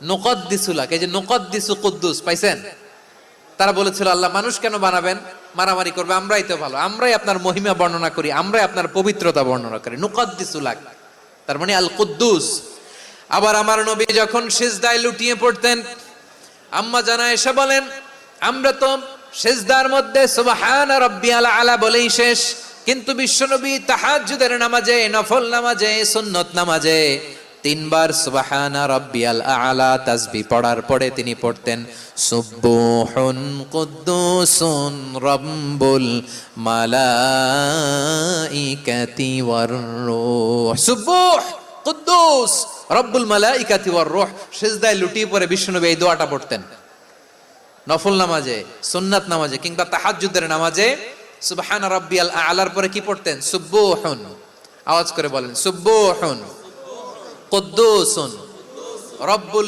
নুকদ্দিসুলাক, এই যে নুকদ্দিসু কুদ্দুস পাইছেন? তারা বলেছিল আল্লাহ মানুষ কেন বানাবেন, মারামারি করবে, আমরাই তো ভালো, আমরাই আপনার মহিমা বর্ণনা করি, আমরাই আপনার পবিত্রতা বর্ণনা করি। নুকদ্দিসুলাক তার মানে আল কুদ্দুস। আবার আমার নবী যখন সিজদায় লুটিয়ে পড়তেন, আম্মা জানা এসে বলেন আমরা তো সিজদার মধ্যে সুবহান রাব্বিয়াল আলা বলেই শেষ, কিন্তু বিশ্বনবী তাহাজ্জুদের নামাজে, নফল নামাজে, সুন্নত নামাজে তিনবার সুবহানা রাব্বিয়াল আলা তাসবিহ পড়ার পরে তিনি পড়তেন সুবহুন কুদ্দুসুন রাব্বুল মালাইকাতি ওয়ার রূহ। সুবহ কুদ্দুস রব্বুল মালাইকাতি ওয়ার রূহ। সিজদায় লুটিয়ে পড়ে বিশ্বনবী এই দোয়াটা পড়তেন নফল নামাজে, সুন্নাত নামাজে কিংবা তাহাজ্জুদের নামাজে। সুবহান রাব্বিয়াল আলার পরে কি পড়তেন? সুবহুন। আওয়াজ করে বলেন সুবহুন কুদ্দুসুন রব্বুল